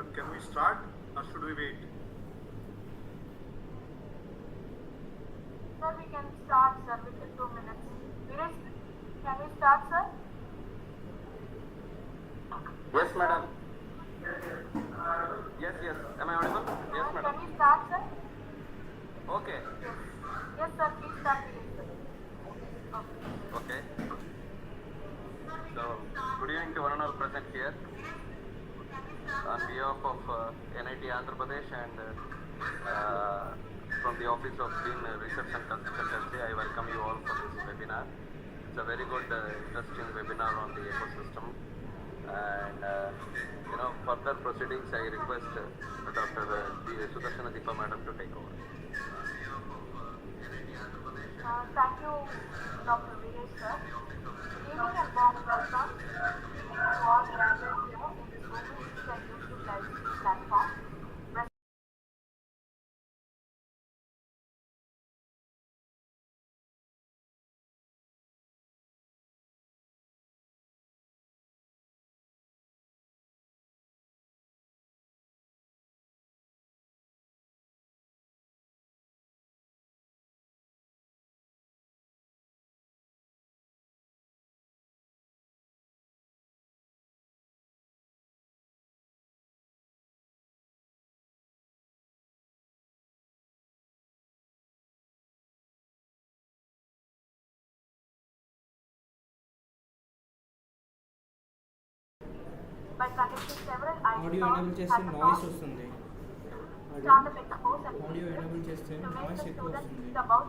Madam, can we start or should we wait? Sir, we can start, sir, within 2 minutes. Viresh, can we start, sir? Yes, madam. Yes. Am I audible? Yes, madam. Can we start, sir? Okay. Yes, sir, please start, Viresh, sir. Okay. So, good evening to one and all present here. On behalf of NIT Andhra Pradesh and from the Office of Dean Research and Consultancy, I welcome you all for this webinar. It's a very good, interesting webinar on the ecosystem. And further proceedings, I request Dr. Sudarshana Deepa Madam to take over. Thank you, Dr. Viresh, sir. Good evening and warm welcome. To all gathered here in this Women's and Youth Library platform. By conducting several audio enable చేస్తే noise వస్తుంది startup expos and audio enable చేస్తే to make noise the ఎక్కువ students వస్తుంది think about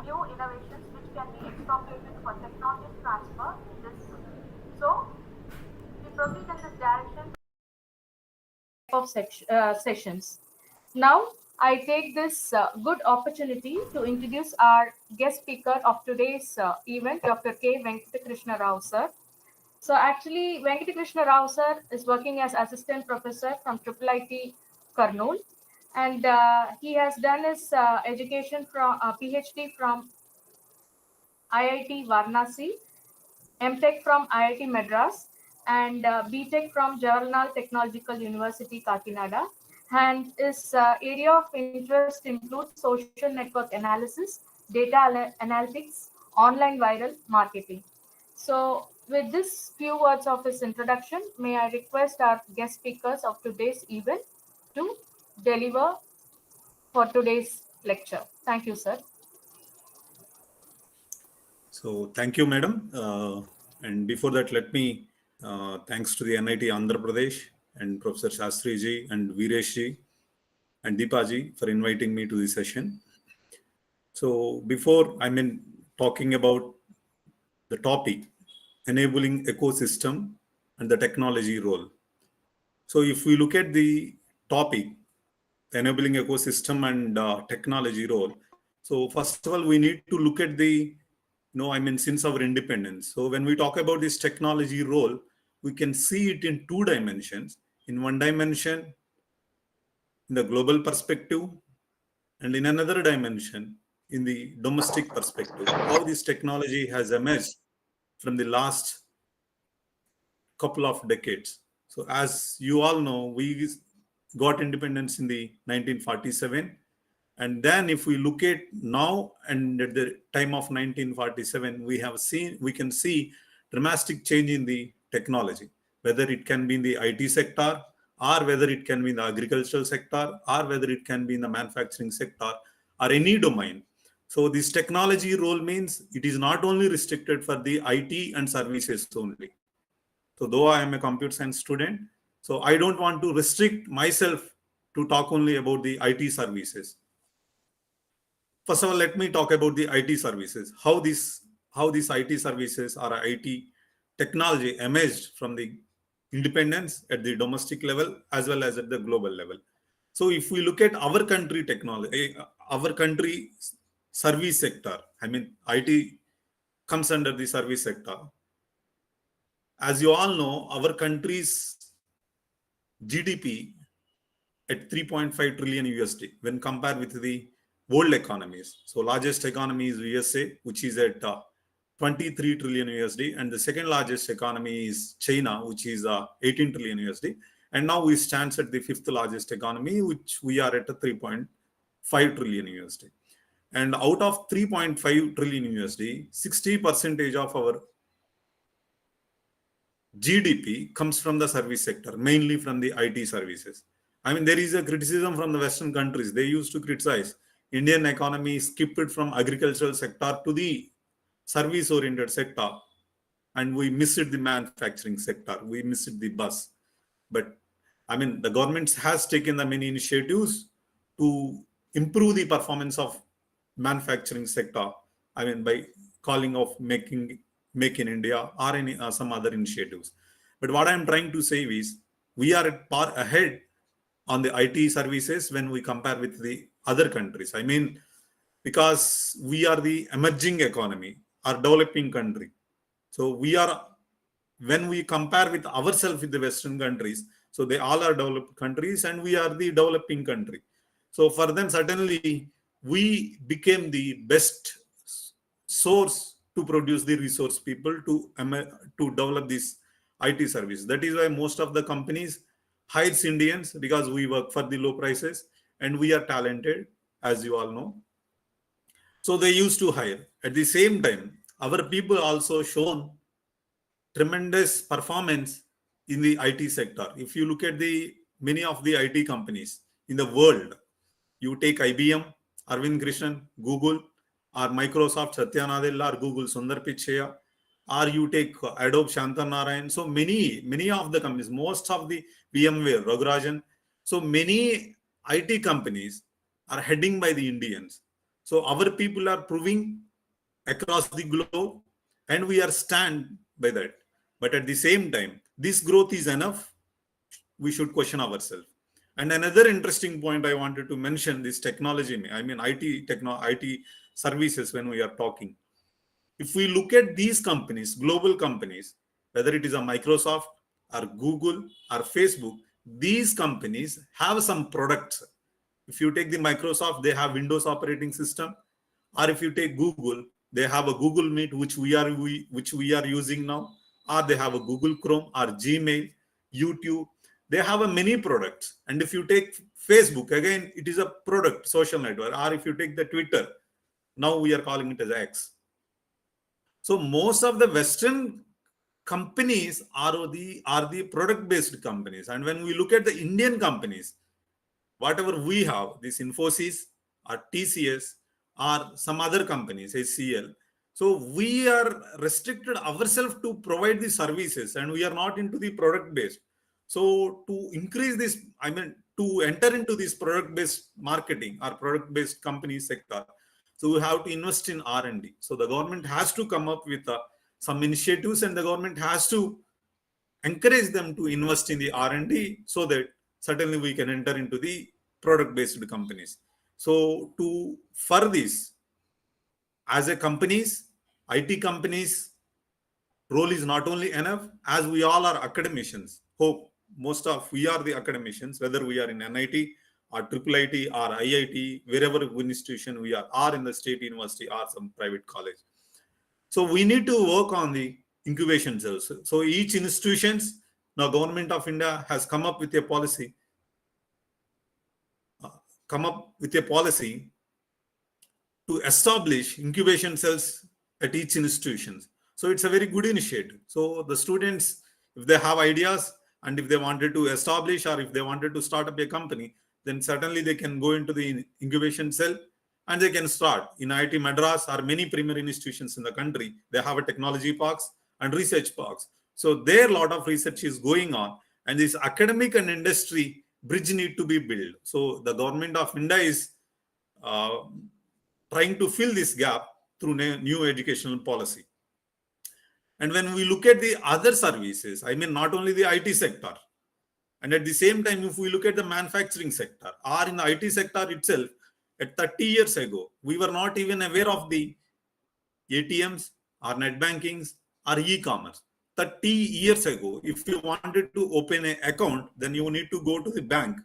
new innovations which can be extrapolated for technology transfer in this. So, we proceed in this direction of sessions. Now, I take this good opportunity to introduce our guest speaker of today's event, Dr. K. Venkata Krishna Rao, sir. So actually, Venkata Krishna Rao, sir, is working as assistant professor from IIIT Kurnool, and he has done his education from PhD from IIT Varanasi, MTech from IIT Madras, and BTech from Jawaharlal Technological University, Kakinada. And his area of interest includes social network analysis, data analytics, online viral marketing. So, with this few words of his introduction, may I request our guest speakers of today's event to deliver for today's lecture. Thank you, sir. So thank you, madam. And before that, let me thanks to the NIT Andhra Pradesh and Professor Shastri ji and Viresh ji and Deepa ji for inviting me to this session. So before talking about the topic, enabling ecosystem and the technology role. So if we look at the topic, enabling ecosystem and technology role. So first of all, we need to look at the, since our independence. So when we talk about this technology role, we can see it in two dimensions. In one dimension, in the global perspective, and in another dimension, in the domestic perspective, how this technology has emerged from the last couple of decades. So as you all know, we got independence in the 1947. And then if we look at now and at the time of 1947, we can see dramatic change in the technology, whether it can be in the IT sector, or whether it can be in the agricultural sector, or whether it can be in the manufacturing sector, or any domain. So this technology role means it is not only restricted for the IT and services only. So though I am a computer science student, so I don't want to restrict myself to talk only about the IT services. First of all, let me talk about the IT services. How these IT services or IT technology emerged from the independence at the domestic level as well as at the global level. So if we look at our country technology, our country service sector, IT comes under the service sector. As you all know, our country's GDP at 3.5 trillion USD when compared with the world economies. So largest economy is USA, which is at 23 trillion USD, and the second largest economy is China, which is 18 trillion USD, And now we stand at the 5th largest economy, which we are at a 3.5 trillion USD. And out of 3.5 trillion USD, 60% of our GDP comes from the service sector, mainly from the IT services. I mean, there is a criticism from the Western countries. They used to criticize Indian economy skipped from agricultural sector to the service-oriented sector, and we missed the manufacturing sector. We missed the bus. But I mean, the government has taken the many initiatives to improve the performance of manufacturing sector. I mean, by calling of Make in India or any some other initiatives. But what I'm trying to say is we are at par ahead on the IT services when we compare with the other countries. I mean, because we are the emerging economy or developing country. So we are, when we compare with ourselves with the Western countries, so they all are developed countries and we are the developing country. So for them, certainly we became the best source to produce the resource people to develop this IT service. That is why most of the companies hires Indians, because we work for the low prices and we are talented, as you all know. So they used to hire. At the same time, our people also shown tremendous performance in the IT sector. If you look at the many of the IT companies in the world, you take IBM, Arvind Krishnan, Google, or Microsoft, Satya Nadella, or Google, Sundar Pichai, or you take Adobe, Shantan Narayan. So many of the companies, most of the VMware, Ragurajan. So many IT companies are heading by the Indians. So our people are proving across the globe, and we are stand by that. But at the same time, this growth is enough. We should question ourselves. And another interesting point I wanted to mention, this technology, I mean IT services when we are talking. If we look at these companies, global companies, whether it is a Microsoft or Google or Facebook, these companies have some products. If you take the Microsoft, they have Windows operating system, or if you take Google, they have a Google Meet, which we are using now, or they have a Google Chrome or Gmail, YouTube. They have a many products. And if you take Facebook, again, it is a product, social network. Or if you take the Twitter, now we are calling it as X. So most of the Western companies are the product-based companies. And when we look at the Indian companies, whatever we have, this Infosys or TCS or some other companies, HCL, so we are restricted ourselves to provide the services, and we are not into the product-based. So to increase this, I mean, to enter into this product-based marketing or product-based company sector, so we have to invest in R&D. So the government has to come up with some initiatives, and the government has to encourage them to invest in the R&D, so that certainly we can enter into the product-based companies. So for this, as a companies, IT companies, role is not only enough, as we all are academicians. Hope most of we are the academicians, whether we are in NIT or IIIT or IIT, wherever institution we are, or in the state university or some private college. So we need to work on the incubation cells. So each institutions, now Government of India has come up with a policy, to establish incubation cells at each institution. So it's a very good initiative. So the students, if they have ideas and if they wanted to establish or if they wanted to start up a company, then certainly they can go into the incubation cell and they can start. In IIT Madras or many premier institutions in the country, they have a technology parks and research parks. So there a lot of research is going on, and this academic and industry bridge need to be built. So the Government of India is trying to fill this gap through new educational policy. And when we look at the other services, I mean, not only the IT sector, and at the same time, if we look at the manufacturing sector or in the IT sector itself, at 30 years ago, we were not even aware of the ATMs or net bankings or e-commerce. 30 years ago, if you wanted to open an account, then you need to go to the bank.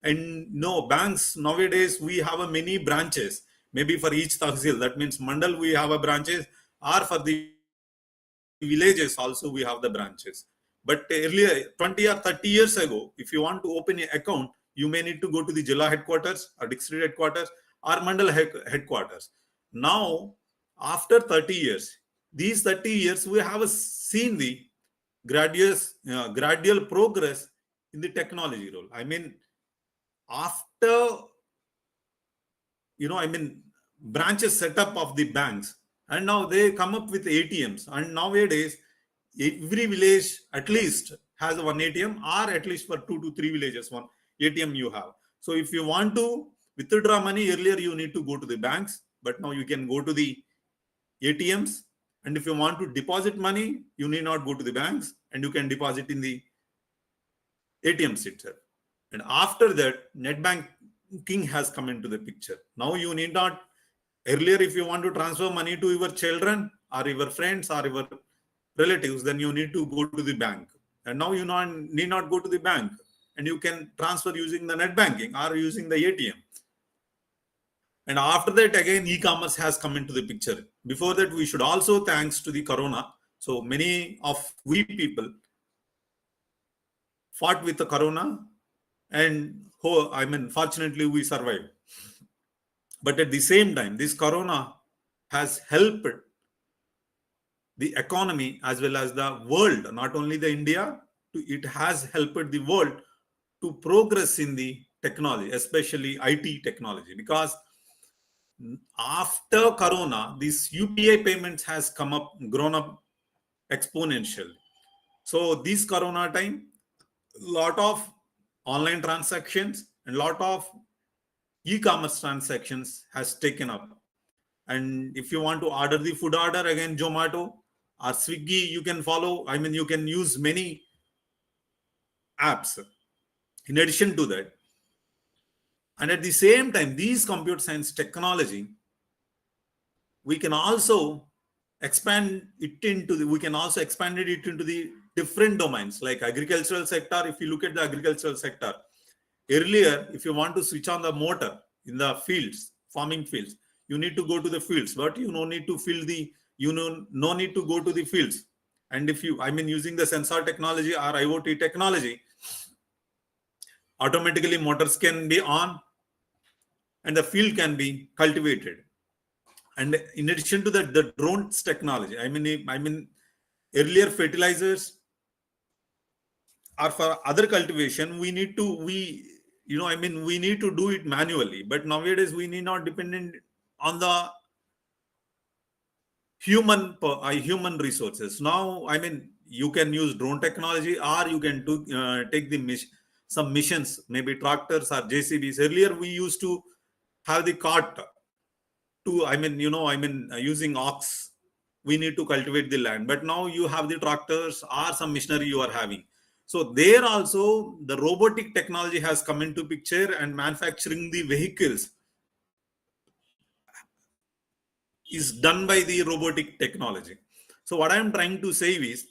And no, banks nowadays, we have many branches. Maybe for each tahsil, that means mandal, we have a branches, or for the villages also we have the branches. But earlier, 20 or 30 years ago, if you want to open an account, you may need to go to the Jilla headquarters or district headquarters or Mandal headquarters. Now, after 30 years, these 30 years, we have seen the gradual progress in the technology role. I mean, after, branches set up of the banks, and now they come up with ATMs. And nowadays, every village at least has one ATM, or at least for 2 to 3 villages, one ATM you have. So if you want to withdraw money, earlier you need to go to the banks, but now you can go to the ATMs. And if you want to deposit money, you need not go to the banks, and you can deposit in the ATMs itself. And after that, net banking has come into the picture. Now you need not, earlier if you want to transfer money to your children or your friends or your relatives, then you need to go to the bank. And now you need not go to the bank, and you can transfer using the net banking or using the ATM. And after that, again, e-commerce has come into the picture. Before that, we should also thanks to the corona. So many of we people fought with the corona, and fortunately we survived. But at the same time, this corona has helped the economy as well as the world, not only the India, it has helped the world to progress in the technology, especially IT technology, because after corona, this UPI payments has grown up exponentially. So this corona time, lot of online transactions and lot of e-commerce transactions has taken up. And if you want to order the food order, again, Zomato or Swiggy, you can follow. You can use many apps in addition to that. And at the same time, these computer science technology, we can also expand it into the different domains like agricultural sector. If you look at the agricultural sector, earlier, if you want to switch on the motor in the fields, farming fields, you need to go to the fields, but you no need to no need to go to the fields. And if you, using the sensor technology or IoT technology, automatically motors can be on and the field can be cultivated. And in addition to that, the drones technology, earlier fertilizers or for other cultivation, we need to do it manually. But nowadays we need not dependent on the human resources. Now, you can use drone technology, or you can take some missions, maybe tractors or JCBs. Earlier we used to have the cart to, using ox, we need to cultivate the land. But now you have the tractors or some machinery you are having. So there also the robotic technology has come into picture, and manufacturing the vehicles is done by the robotic technology. So what I am trying to say is,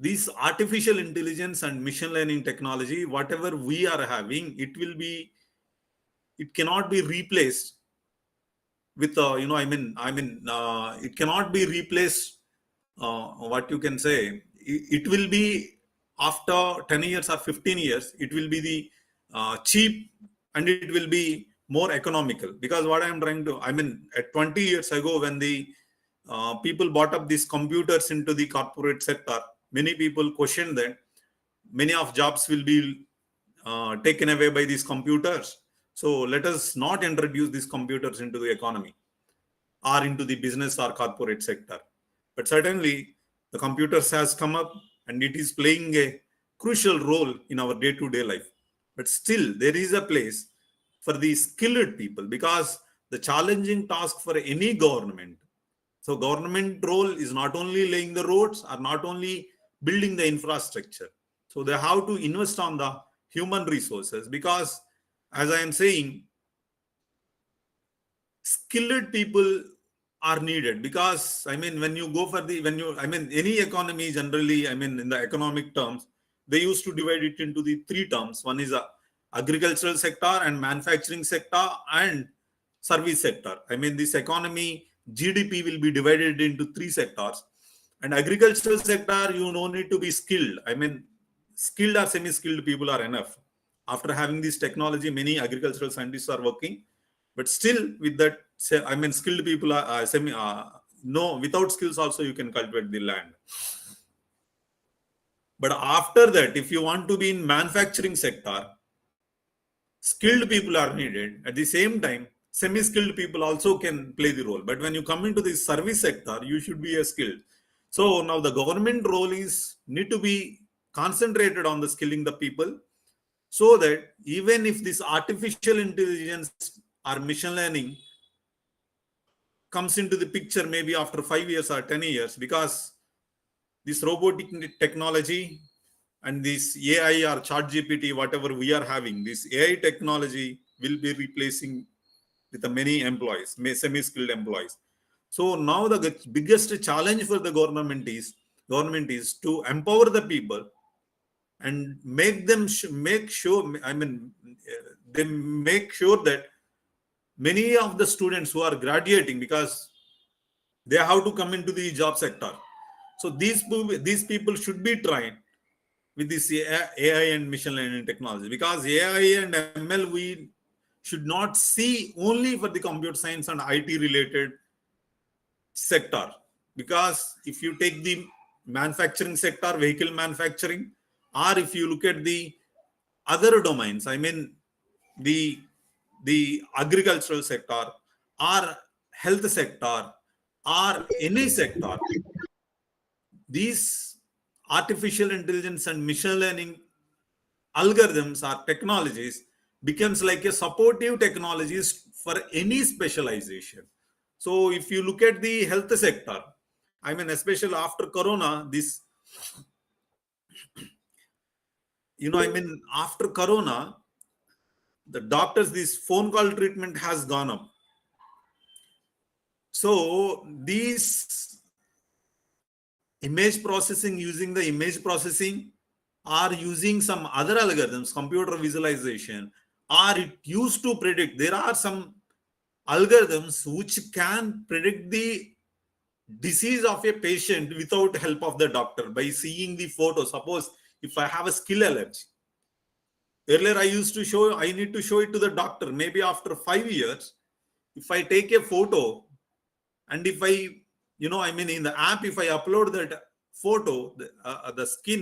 this artificial intelligence and machine learning technology, whatever we are having, it cannot be replaced with it cannot be replaced. What you can say, it will be after 10 years or 15 years, it will be the cheap, and it will be more economical. Because what I am trying to, at 20 years ago, when the people bought up these computers into the corporate sector, many people questioned that many of jobs will be taken away by these computers. So let us not introduce these computers into the economy or into the business or corporate sector. But certainly the computers has come up, and it is playing a crucial role in our day-to-day life. But still there is a place for the skilled people, because the challenging task for any government. So government role is not only laying the roads or not only building the infrastructure. So they have to invest on the human resources, because as I am saying, skilled people are needed. Because when you go for any economy generally, in the economic terms, they used to divide it into the three terms. One is a agricultural sector, and manufacturing sector, and service sector. This economy GDP will be divided into three sectors. And agricultural sector, you no need to be skilled. I mean, skilled or semi-skilled people are enough. After having this technology, many agricultural scientists are working, but still with that, I mean, skilled people are no, without skills also you can cultivate the land. But after that, if you want to be in manufacturing sector, skilled people are needed. At the same time, semi-skilled people also can play the role. But when you come into the service sector, you should be a skilled. So now the government role is need to be concentrated on the skilling the people, so that even if this artificial intelligence or machine learning comes into the picture maybe after 5 years or 10 years, because this robotic technology and this AI or chat GPT, whatever we are having, this AI technology will be replacing with the many employees, semi-skilled employees. So now the biggest challenge for the government is to empower the people and make them make sure. I mean, they make sure that many of the students who are graduating, because they have to come into the job sector. So these people should be trained with this AI and machine learning technology, because AI and ML we should not see only for the computer science and IT related sector. Because if you take the manufacturing sector, vehicle manufacturing, or if you look at the other domains, I mean the agricultural sector or health sector or any sector, these artificial intelligence and machine learning algorithms or technologies becomes like a supportive technologies for any specialization. So if you look at the health sector, I mean, especially after Corona, this, I mean, after Corona, the doctors, this phone call treatment has gone up. So these image processing, using the image processing, or using some other algorithms, computer visualization, or it used to predict. There are some algorithms which can predict the disease of a patient without help of the doctor by seeing the photo. Suppose if I have a skill allergy, earlier I need to show it to the doctor. Maybe after 5 years, if I take a photo and if I, I mean, in the app, if I upload that photo,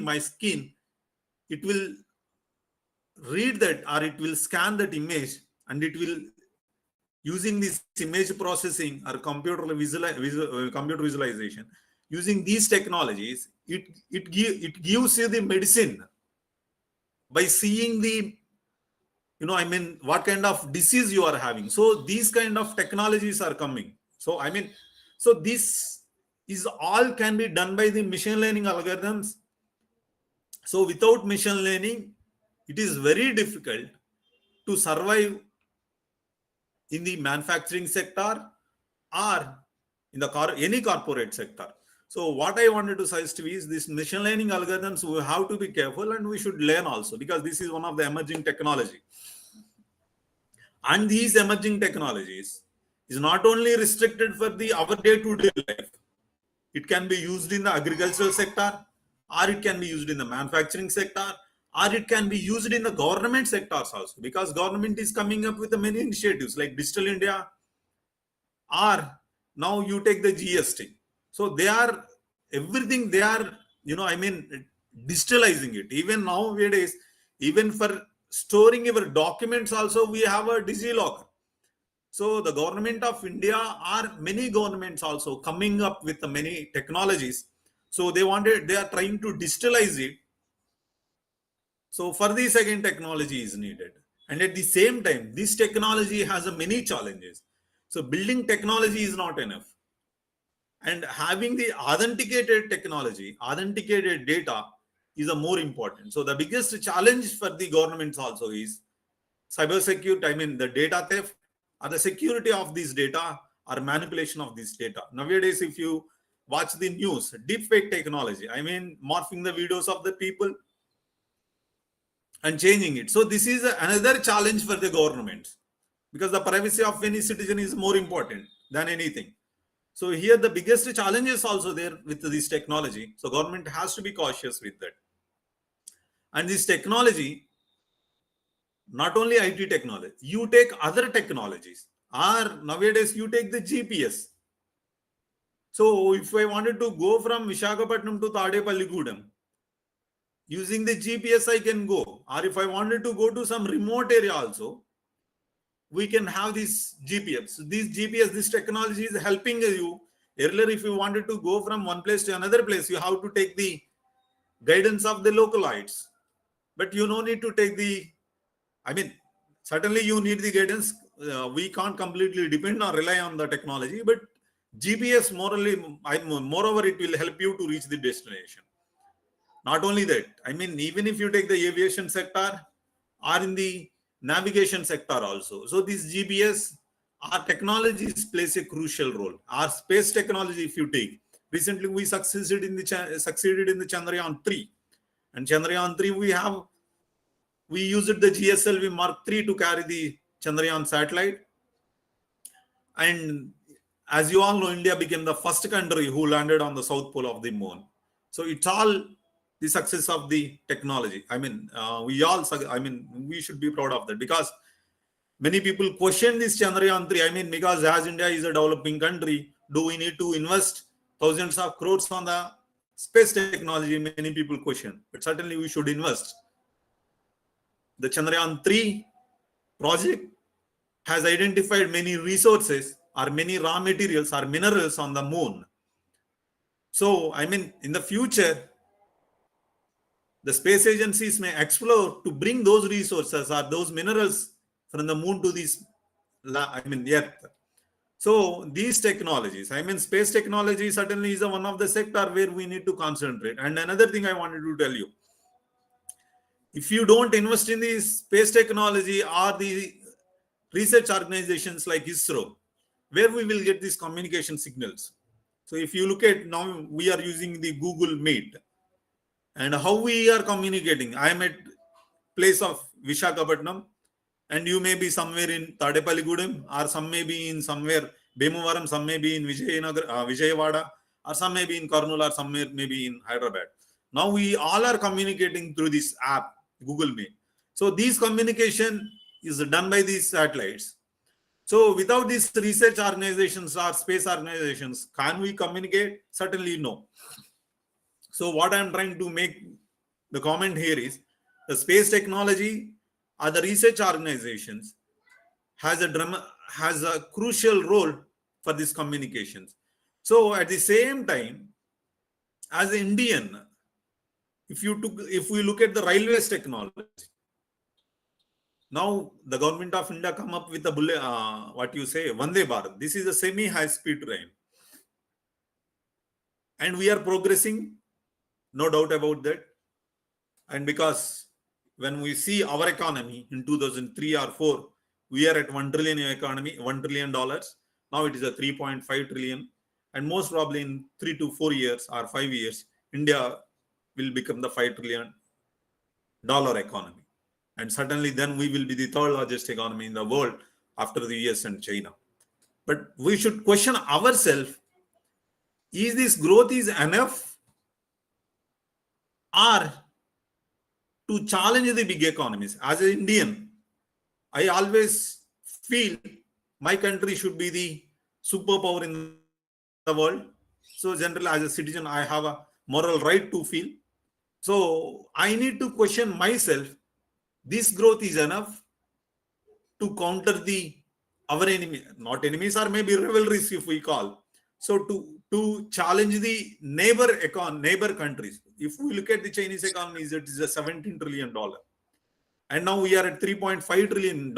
my skin, it will read that, or it will scan that image, and it will, using this image processing or computer visualization, using these technologies, it gives you the medicine by seeing the, I mean, what kind of disease you are having. So these kind of technologies are coming. So I mean, so this is all can be done by the machine learning algorithms. So without machine learning, it is very difficult to survive in the manufacturing sector or in the any corporate sector. So what I wanted to suggest is this machine learning algorithms, we have to be careful and we should learn also, because this is one of the emerging technology. And these emerging technologies is not only restricted for our day-to-day life. It can be used in the agricultural sector, or it can be used in the manufacturing sector, or it can be used in the government sectors also, because government is coming up with many initiatives like Digital India, or now you take the GST. So they are everything, they are, I mean, digitalizing it. Even nowadays, even for storing your documents also, we have a DigiLocker. So the government of India, or many governments also coming up with many technologies. So they are trying to digitalize it. So for this, again, technology is needed. And at the same time, this technology has many challenges. So building technology is not enough. And having the authenticated technology, authenticated data is a more important. So the biggest challenge for the governments also is cybersecurity, I mean the data theft, or the security of this data, or manipulation of this data. Nowadays, if you watch the news, deepfake technology, I mean morphing the videos of the people and changing it. So this is another challenge for the government, because the privacy of any citizen is more important than anything. So here the biggest challenge is also there with this technology. So government has to be cautious with that. And this technology, not only IT technology, you take other technologies, or nowadays you take the GPS. So if I wanted to go from Visakhapatnam to Tadepalligudem, using the GPS I can go. Or if I wanted to go to some remote area also, we can have this GPS. So this technology is helping you. Earlier, if you wanted to go from one place to another place, you have to take the guidance of the localites. But you don't need to take certainly you need the guidance. We can't completely depend or rely on the technology, but GPS moreover, it will help you to reach the destination. Not only that, even if you take the aviation sector or in the navigation sector also. So this GPS, our technologies plays a crucial role. Our space technology, if you take, recently we succeeded in the Chandrayaan 3. And Chandrayaan 3, we used the GSLV Mark 3 to carry the Chandrayaan satellite. And as you all know, India became the first country who landed on the south pole of the moon. So it's all the success of the technology. We should be proud of that, because many people question this Chandrayaan 3. Because as India is a developing country, do we need to invest thousands of crores on the space technology? Many people question, but certainly we should invest. The Chandrayaan 3 project has identified many resources or many raw materials or minerals on the moon. So, in the future, the space agencies may explore to bring those resources or those minerals from the moon to this, Earth. So these technologies, space technology certainly is one of the sector where we need to concentrate. And another thing I wanted to tell you, if you don't invest in the space technology or the research organizations like ISRO, where we will get these communication signals. So if you look at now, we are using the Google Meet. And how we are communicating, I am at place of Visakhapatnam, and you may be somewhere in Tadepalligudem, or some may be in somewhere Bhimavaram, some may be in Vijayawada, or some may be in Kurnool, or some may be in Hyderabad. Now we all are communicating through this app, Google Meet. So this communication is done by these satellites. So without these research organizations or space organizations, can we communicate? Certainly no. So what I'm trying to make the comment here is, the space technology or the research organizations has a crucial role for these communications. So at the same time, as an Indian, if we look at the railways technology, now the government of India come up with a Vande Bharat. This is a semi-high speed train, and we are progressing, no doubt about that. And because when we see our economy in 2003 or 4, we are at $1 trillion economy, $1 trillion. Now it is a 3.5 trillion. And most probably in 3 to 4 years or 5 years, India will become the $5 trillion economy. And certainly then we will be the third largest economy in the world after the US and China. But we should question ourselves, is this growth is enough, or to challenge the big economies? As an Indian, I always feel my country should be the superpower in the world. So generally, as a citizen, I have a moral right to feel. So I need to question myself, this growth is enough to counter our enemy, not enemies, or maybe rivalries if we call. So to challenge the neighbor countries. If we look at the Chinese economy, it is a $17 trillion. And now we are at $3.5 trillion.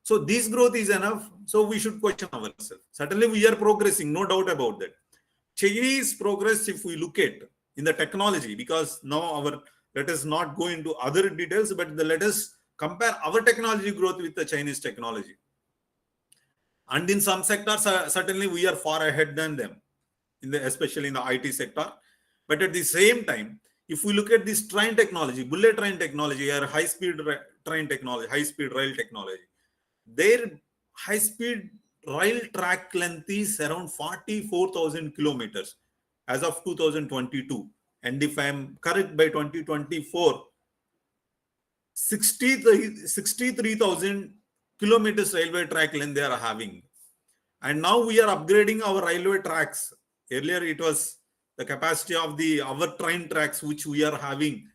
So this growth is enough. So we should question ourselves. Certainly we are progressing, no doubt about that. Chinese progress, if we look at in the technology, because now let us not go into other details, but let us compare our technology growth with the Chinese technology. And in some sectors, certainly we are far ahead than them, especially in the IT sector. But at the same time, if we look at this train technology, bullet train technology, or high-speed train technology, high-speed rail technology, their high-speed rail track length is around 44,000 kilometers as of 2022. And if I am correct, by 2024, 63,000 kilometers railway track length they are having. And now we are upgrading our railway tracks. Earlier it was the capacity of our train tracks which we are having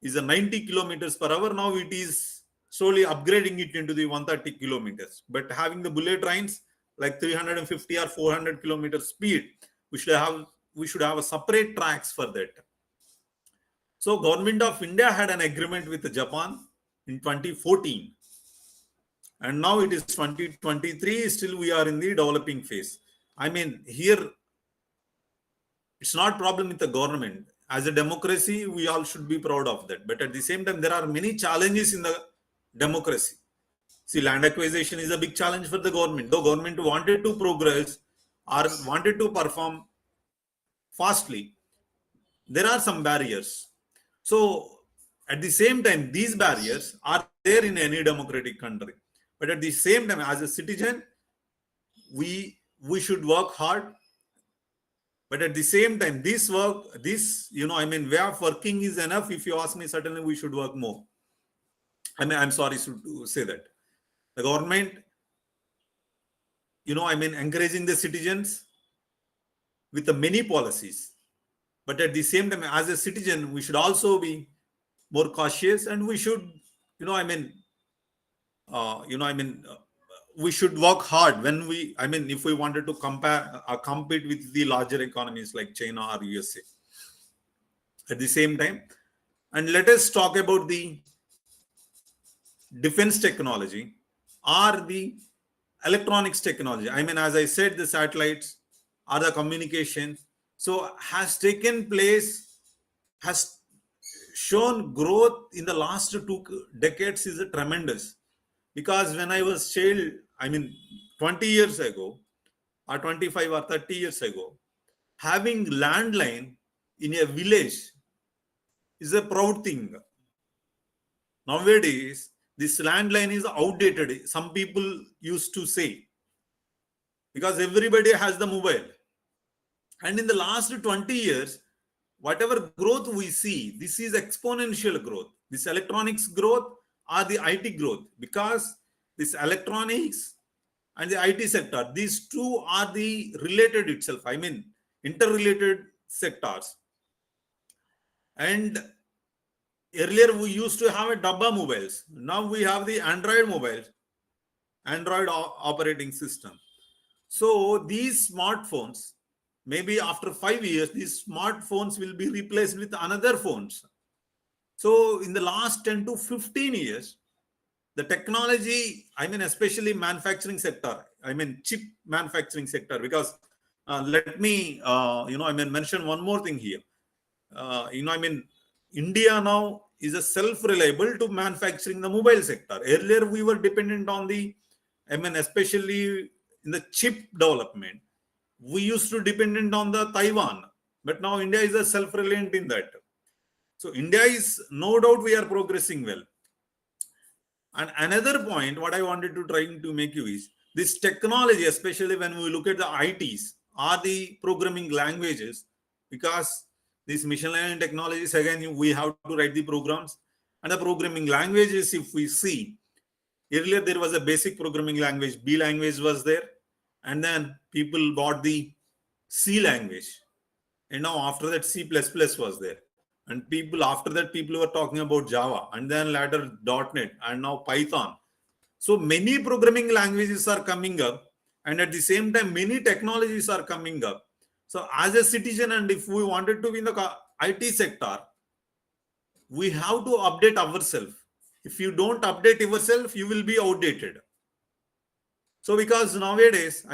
is a 90 kilometers per hour. Now it is slowly upgrading it into the 130 kilometers. But having the bullet trains like 350 or 400 kilometers speed, we should have a separate tracks for that. So government of India had an agreement with Japan in 2014. And now it is 2023, still we are in the developing phase. I mean, here, it's not problem with the government. As a democracy, we all should be proud of that. But at the same time, there are many challenges in the democracy. See, land acquisition is a big challenge for the government. Though government wanted to progress or wanted to perform fastly, there are some barriers. So at the same time, these barriers are there in any democratic country. But at the same time, as a citizen, we should work hard. But at the same time, this way of working is enough. If you ask me, certainly we should work more. I mean, I'm sorry to say that. The government, encouraging the citizens with the many policies. But at the same time, as a citizen, we should also be more cautious, and we should, we should work hard when if we wanted to compete with the larger economies like China or USA. At the same time, and let us talk about the defense technology or the electronics technology. I mean, as I said, the satellites or the communications. So has shown growth in the last 2 decades is tremendous. Because when I was child, 20 years ago, or 25 or 30 years ago, having landline in a village is a proud thing. Nowadays, this landline is outdated. Some people used to say, because everybody has the mobile. And in the last 20 years, whatever growth we see, this is exponential growth. This electronics growth or the IT growth, because this electronics and the IT sector, these two are the related itself. Interrelated sectors. And earlier we used to have a Dabba mobiles. Now we have the Android mobiles, Android operating system. So these smartphones, maybe after 5 years, these smartphones will be replaced with another phones. So in the last 10 to 15 years, the technology, especially manufacturing sector, chip manufacturing sector, because let me, mention one more thing here. India now is a self-reliable to manufacturing the mobile sector. Earlier, we were dependent on the, especially in the chip development, we used to dependent on the Taiwan, but now India is a self-reliant in that. So India is, no doubt, we are progressing well. And another point, what I wanted to try to make you is this technology, especially when we look at the ITs, are the programming languages, because these machine learning technologies, again, we have to write the programs. And the programming languages, if we see, earlier there was a basic programming language, B language was there. And then people bought the C language. And now after that, C++ was there. And after that, people were talking about Java, and then later .NET, and now Python. So many programming languages are coming up, and at the same time, many technologies are coming up. So as a citizen, and if we wanted to be in the IT sector, we have to update ourselves. If you don't update yourself, you will be outdated. So because nowadays,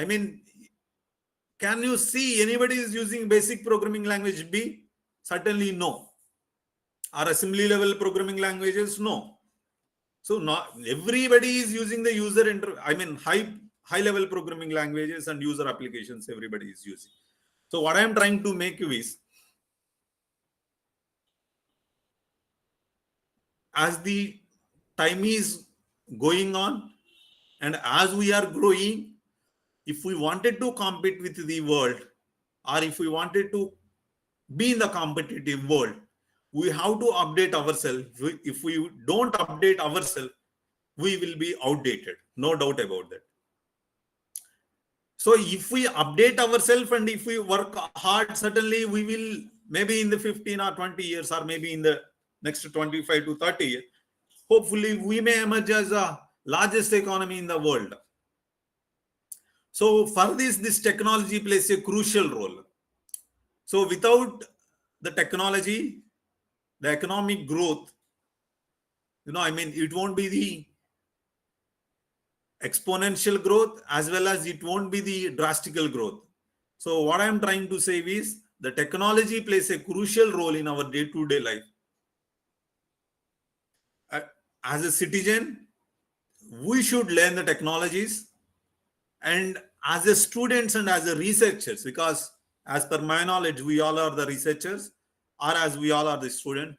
can you see anybody is using basic programming language B? Certainly no. Or assembly level programming languages? No. So not everybody is using the high level programming languages and user applications everybody is using. So what I am trying to make you is, as the time is going on and as we are growing, if we wanted to compete with the world, or if we wanted to be in the competitive world, we have to update ourselves. If we don't update ourselves, we will be outdated. No doubt about that. So if we update ourselves and if we work hard, certainly we will, maybe in the 15 or 20 years, or maybe in the next 25 to 30 years, hopefully we may emerge as the largest economy in the world. So for this technology plays a crucial role. So without the technology, the economic growth, it won't be the exponential growth, as well as it won't be the drastical growth. So what I'm trying to say is the technology plays a crucial role in our day-to-day life. As a citizen, we should learn the technologies, and as a students and as a researchers, because as per my knowledge, we all are the researchers, or as we all are the student,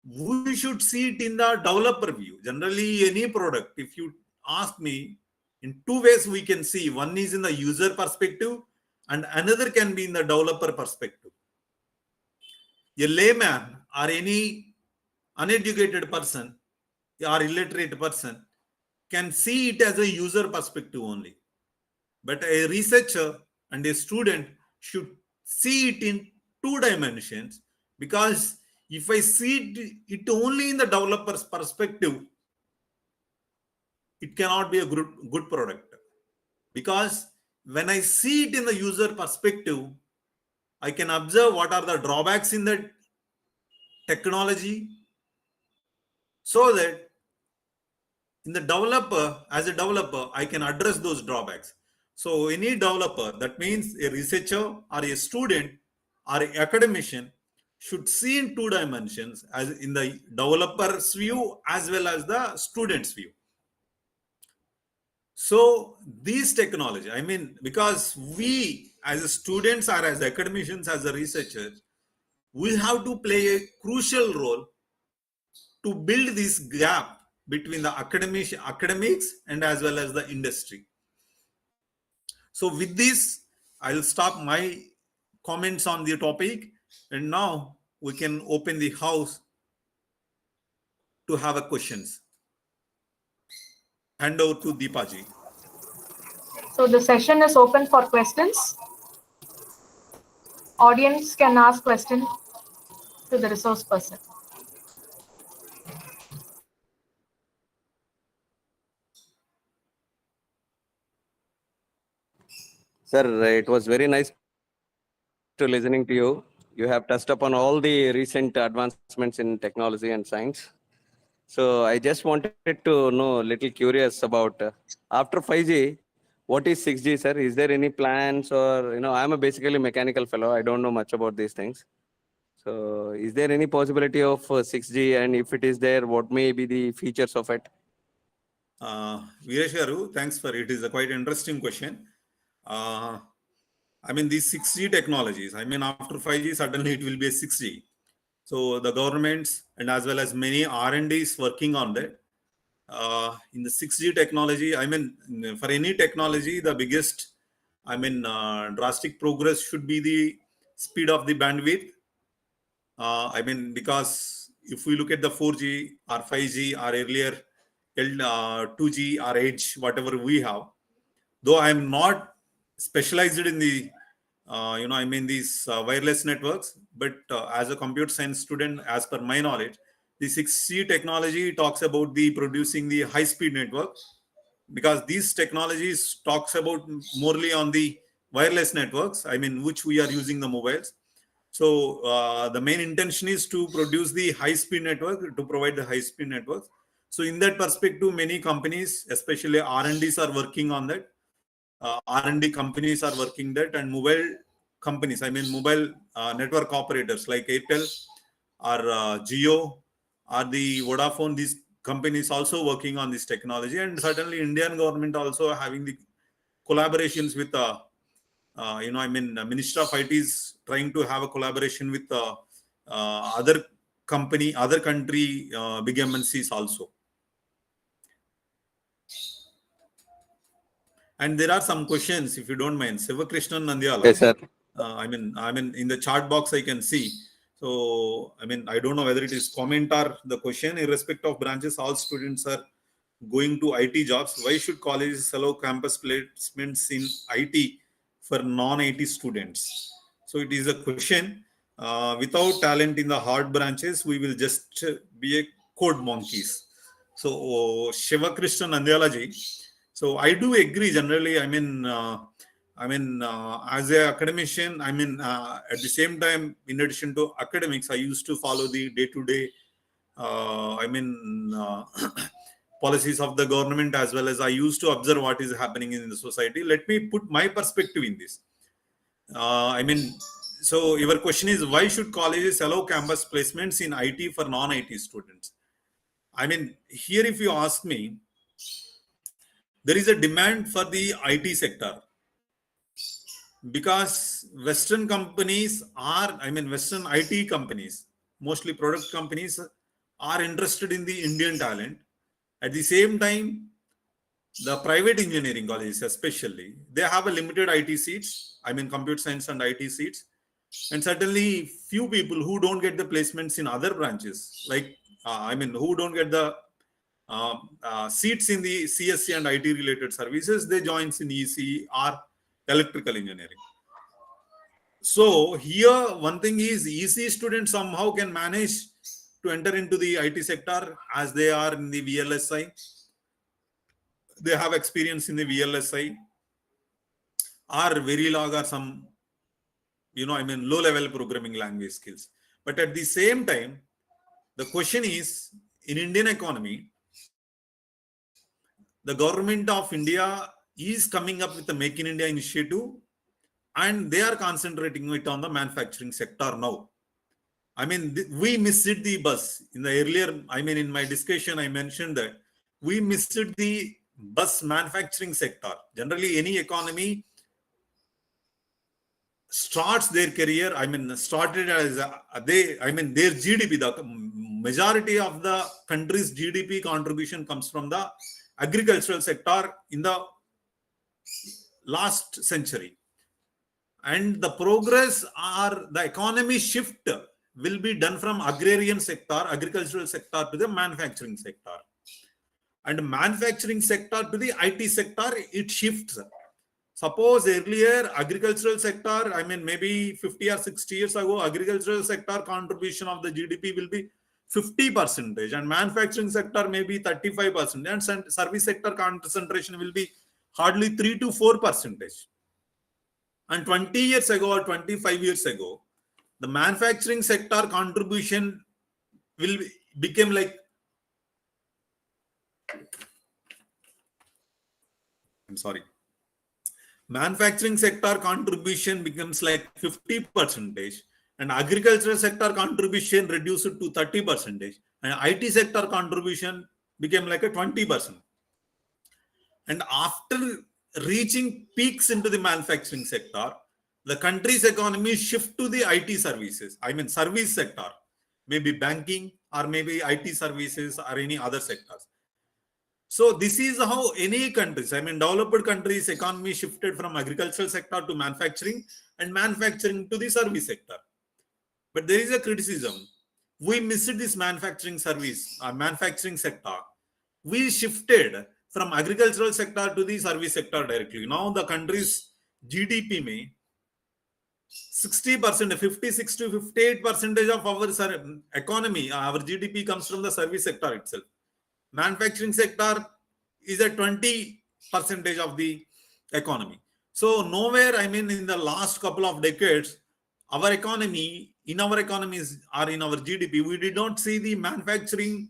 we should see it in the developer view. Generally, any product, if you ask me, in two ways we can see. One is in the user perspective, and another can be in the developer perspective. A layman or any uneducated person or illiterate person can see it as a user perspective only. But a researcher and a student should see it in two dimensions, because if I see it only in the developer's perspective, it cannot be a good product. Because when I see it in the user perspective, I can observe what are the drawbacks in the technology, so that in the developer, as a developer, I can address those drawbacks. So any developer, that means a researcher or a student or an academician, should see in two dimensions, as in the developer's view as well as the student's view. So these technology, because we as students or as academicians, as a researchers, we have to play a crucial role to build this gap between the academics and as well as the industry. So with this, I'll stop my comments on the topic, and now we can open the house to have a questions. Hand over to Deepaji. So the session is open for questions. Audience can ask questions to the resource person. Sir, it was very nice to listening to you. You have touched upon all the recent advancements in technology and science. So I just wanted to know, a little curious about after 5G, what is 6G, sir? Is there any plans, or I'm a basically mechanical fellow. I don't know much about these things. So is there any possibility of 6G, and if it is there, what may be the features of it? Viresh Garu, thanks for it. It is a quite interesting question. These 6G technologies, after 5G, suddenly it will be a 6G. So the governments and as well as many R&Ds working on that. In the 6G technology, for any technology, the biggest, drastic progress should be the speed of the bandwidth. Because if we look at the 4G or 5G or earlier 2G or Edge, whatever we have, though I am not specialized in the these wireless networks, but as a computer science student, as per my knowledge, the 6G technology talks about the producing the high speed network, because these technologies talks about morely on the wireless networks, which we are using the mobiles. So the main intention is to produce the high speed network, to provide the high speed networks. So in that perspective, many companies, especially R&Ds, are working on that. R&D companies are working that, and mobile companies, mobile network operators like Airtel or Jio or the Vodafone, these companies also working on this technology. And certainly Indian government also having the collaborations with Minister of IT is trying to have a collaboration with other country big MNCs also. And there are some questions, if you don't mind. Siva Krishnan Nandyala. Yes, sir. I mean, in the chat box I can see. So, I mean, I don't know whether it is comment or the question. Irrespective of branches, all students are going to IT jobs. Why should colleges allow campus placements in IT for non-IT students? So, it is a question. Without talent in the hard branches, we will just be a code monkeys. So, Shiva Krishna Nandyala ji. So, I do agree generally. As a academician, at the same time, in addition to academics, I used to follow the day-to-day, policies of the government, as well as I used to observe what is happening in the society. Let me put my perspective in this. So your question is, why should colleges allow campus placements in IT for non-IT students? I mean, here, if you ask me, there is a demand for the IT sector, because Western companies Western IT companies, mostly product companies, are interested in the Indian talent. At the same time, the private engineering colleges, especially, they have a limited IT seats, computer science and IT seats. And certainly, few people who don't get the placements in other branches, like, who don't get the seats in the CSC and IT related services, they join in EC or electrical engineering. So here, one thing is, EC students somehow can manage to enter into the IT sector, as they are in the VLSI. They have experience in the VLSI, or Verilog, or some, low level programming language skills. But at the same time, the question is, in Indian economy, the government of India is coming up with the Make in India initiative, and they are concentrating it on the manufacturing sector now. We missed the bus in the earlier, in my discussion, I mentioned that we missed the bus manufacturing sector. Generally, any economy starts their career, started as their GDP, the majority of the country's GDP contribution comes from the agricultural sector in the last century. And the progress or the economy shift will be done from agrarian sector, agricultural sector, to the manufacturing sector. And manufacturing sector to the IT sector, it shifts. Suppose earlier, agricultural sector, maybe 50 or 60 years ago, agricultural sector contribution of the GDP will be 50%, and manufacturing sector may be 35%, and service sector concentration will be hardly 3 to 4%. And 20 years ago or 25 years ago, the manufacturing sector contribution will become like, manufacturing sector contribution becomes like 50%, and agricultural sector contribution reduced to 30%, and IT sector contribution became like a 20%. And after reaching peaks into the manufacturing sector, the country's economy shift to the IT services, service sector, maybe banking, or maybe IT services, or any other sectors. So this is how any countries, developed countries' economy shifted from agricultural sector to manufacturing, and manufacturing to the service sector. But there is a criticism. We missed this manufacturing manufacturing sector. We shifted from agricultural sector to the service sector directly. Now the country's GDP may 60%, 56 to 58% of our economy, our GDP comes from the service sector itself. Manufacturing sector is at 20% of the economy. So nowhere, in the last couple of decades, our economy, in our economies or in our GDP, we did not see the manufacturing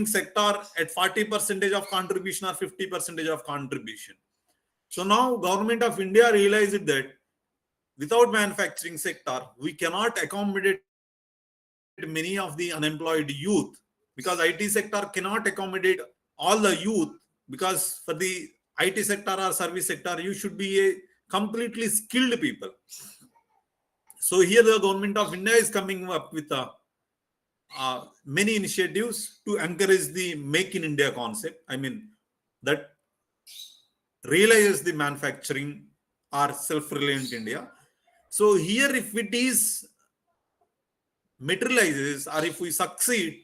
sector at 40% of contribution or 50% of contribution. So now government of India realized that without manufacturing sector, we cannot accommodate many of the unemployed youth, because IT sector cannot accommodate all the youth, because for the IT sector or service sector, you should be a completely skilled people. So here the government of India is coming up with many initiatives to encourage the Make in India concept. That realizes the manufacturing or self-reliant India. So here, if it is materializes or if we succeed,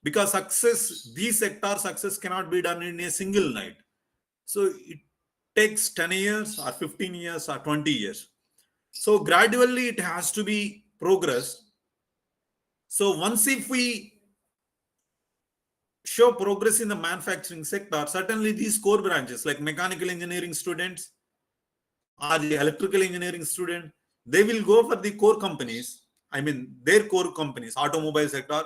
because these sector success cannot be done in a single night. So it takes 10 years or 15 years or 20 years. So gradually it has to be progress. So once if we show progress in the manufacturing sector, certainly these core branches like mechanical engineering students or the electrical engineering student, they will go for the core companies. I mean, their core companies, automobile sector,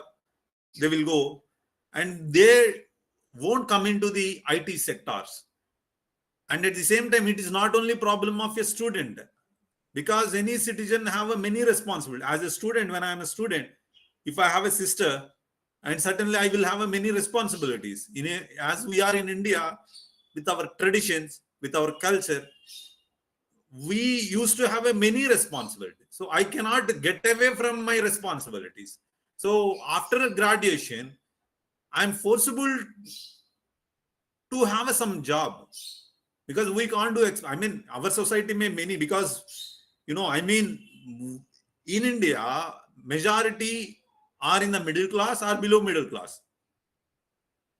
they will go and they won't come into the IT sectors. And at the same time, it is not only problem of a student, because any citizen have a many responsibility. As a student, when I am a student, if I have a sister, and certainly I will have a many responsibilities. As we are in India, with our traditions, with our culture, we used to have a many responsibilities. So I cannot get away from my responsibilities. So after graduation, I'm forcible to have some job, because we can't do. I mean, our society may many, because I mean, in India, majority are in the middle class or below middle class.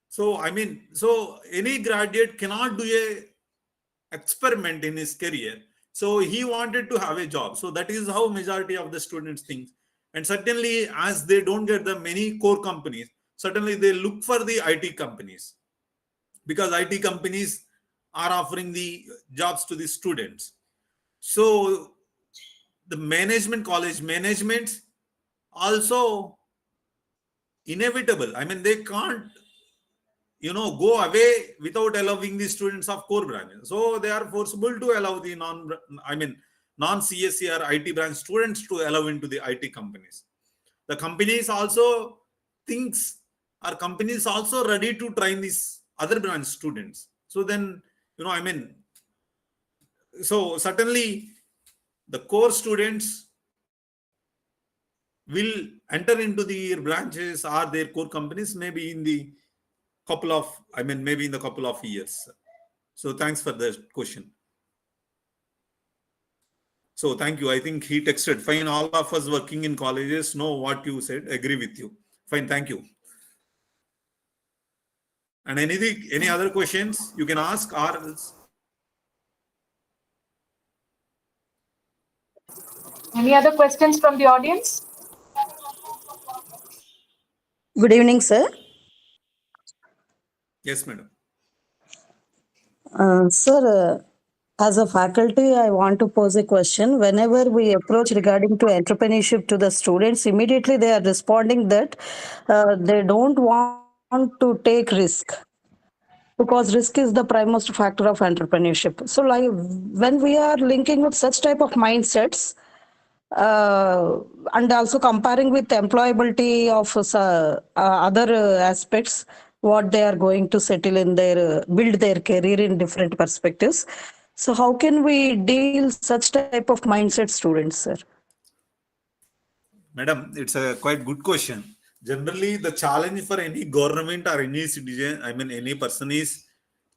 So I mean, so any graduate cannot do a experiment in his career. So he wanted to have a job. So that is how majority of the students think. And certainly, as they don't get the many core companies, certainly they look for the IT companies, because IT companies are offering the jobs to the students. So the college management also inevitable. I mean, they can't go away without allowing the students of core branches. So they are forcible to allow the non-CSE or IT branch students to allow into the IT companies. The companies also companies also ready to train these other branch students. So then, so certainly the core students will enter into their branches or their core companies maybe in the couple of years. So thanks for the question. So thank you. I think he texted, fine, all of us working in colleges know what you said, agree with you. Fine, thank you. And any other questions you can ask, or else? Any other questions from the audience? Good evening, sir. Yes, madam. Sir, as a faculty, I want to pose a question. Whenever we approach regarding to entrepreneurship to the students, immediately they are responding that they don't want to take risk, because risk is the primemost factor of entrepreneurship. So, like when we are linking with such type of mindsets, and also comparing with employability of other aspects, what they are going to settle in their build their career in different perspectives. So how can we deal such type of mindset students, sir? Madam, it's a quite good question. Generally, the challenge for any government or any citizen, any person, is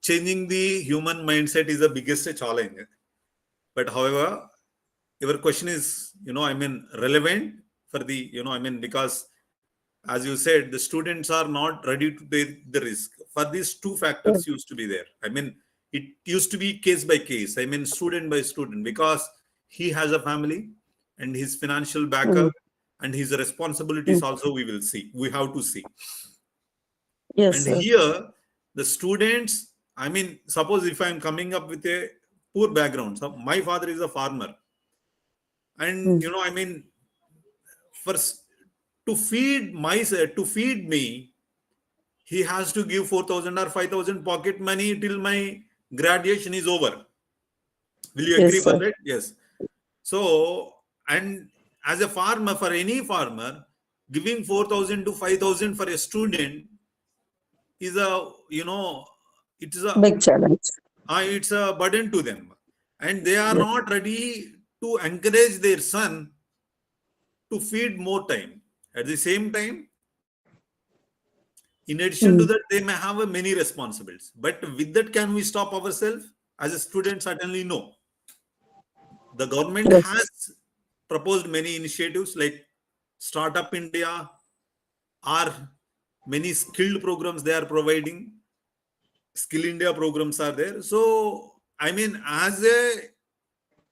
changing the human mindset is the biggest challenge. But however, your question is, relevant for the, because as you said, the students are not ready to take the risk. For these two factors used to be there. It used to be case by case. Student by student, because he has a family and his financial backup and his responsibilities also we have to see. Yes, And sir. here, the students, suppose if I'm coming up with a poor background, so my father is a farmer. And, first, to feed me, he has to give 4,000 or 5,000 pocket money till my graduation is over. Will you agree Yes, for sir. that? Yes. So, and as a farmer, for any farmer, giving 4,000 to 5,000 for a student is Big challenge. it's a burden to them. And they are not ready to encourage their son to feed more time. At the same time, In addition to that, they may have many responsibilities. But with that, can we stop ourselves? As a student, certainly no. The government Yes. has proposed many initiatives like Startup India, or many skilled programs they are providing. Skill India programs are there. So, I mean, as a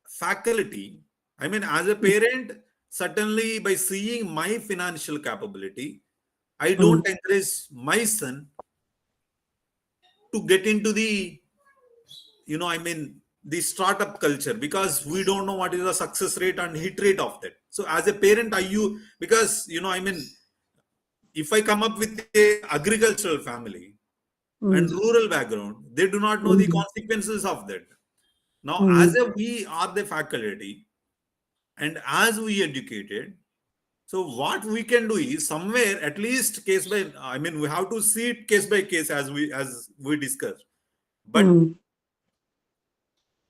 faculty, I mean, as a parent, certainly by seeing my financial capability, I don't encourage my son to get into the, I mean, the startup culture, because we don't know what is the success rate and hit rate of that. So as a parent, because, I mean, if I come up with a agricultural family and rural background, they do not know the consequences of that. Now, we are the faculty, and as we educated, so what we can do is somewhere at least case by, I mean, we have to see it case by case as we discussed. But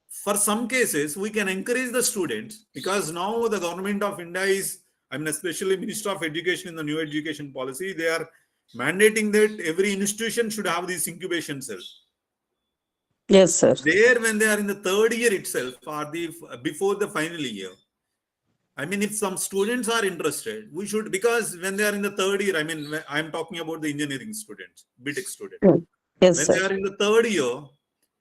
for some cases, we can encourage the students, because now the government of India is, I mean, especially Minister of Education in the new education policy, they are mandating that every institution should have this incubation cell. Yes, sir. There, when they are in the third year itself, or before the final year, I mean, if some students are interested, we should, because when they are in the third year, I mean, I'm talking about the engineering students, BTech students. Yes, When sir. they are in the third year,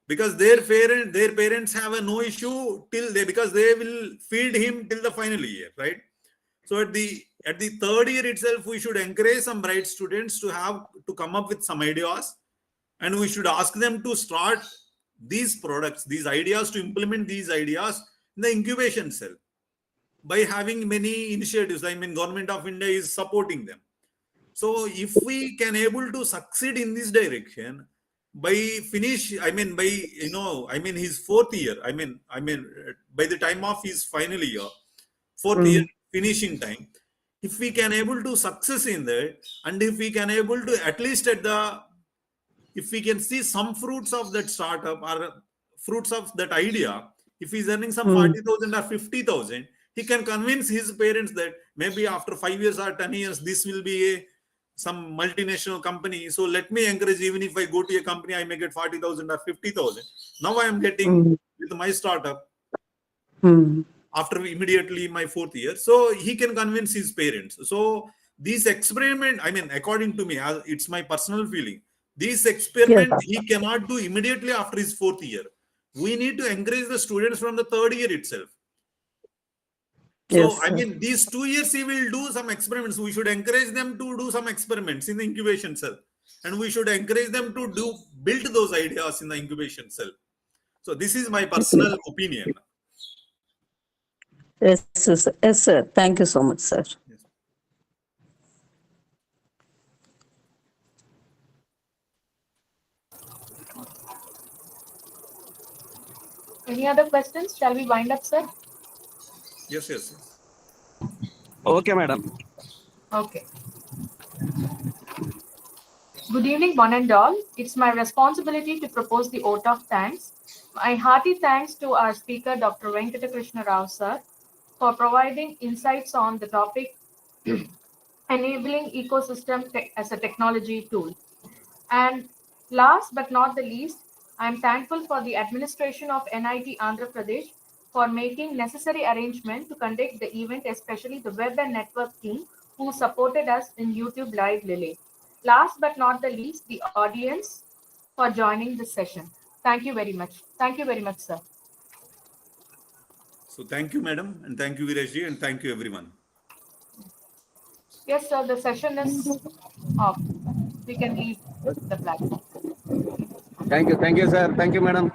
because their parents have a no issue because they will feed him till the final year, right? So at the third year itself, we should encourage some bright students to come up with some ideas, and we should ask them to start these products, these ideas, to implement these ideas in the incubation cell by having many initiatives. I mean, government of India is supporting them. So if we can able to succeed in this direction, by his fourth year, by the time of his final year, fourth year finishing time, if we can able to success in that, and if we can able to at least if we can see some fruits of that startup or fruits of that idea, if he's earning some 40,000 or 50,000, he can convince his parents that maybe after 5 years or 10 years, this will be some multinational company. So let me encourage, even if I go to a company, I may get 40,000 or 50,000. Now I am getting with my startup after immediately my fourth year. So he can convince his parents. So this experiment, I mean, according to me, it's my personal feeling, this experiment he cannot do immediately after his fourth year. We need to encourage the students from the third year itself. So, Yes, I sir. mean, these 2 years he will do some experiments. We should encourage them to do some experiments in the incubation cell. And we should encourage them to build those ideas in the incubation cell. So, this is my personal opinion. Yes, sir. Yes, sir. Thank you so much, sir. Yes. Any other questions? Shall we wind up, sir? Yes. Okay, madam. Okay. Good evening, one and all. It's my responsibility to propose the vote of thanks. My hearty thanks to our speaker, Dr. Venkata Krishna Rao, sir, for providing insights on the topic enabling ecosystem as a technology tool. And last but not the least, I am thankful for the administration of NIT Andhra Pradesh for making necessary arrangement to conduct the event, especially the web and network team who supported us in YouTube Live Lily. Last but not the least, the audience for joining the session. Thank you very much. Thank you very much, sir. So, thank you, madam, and thank you, Virajji, and thank you, everyone. Yes, sir, the session is off. We can leave the platform. Thank you, sir. Thank you, madam.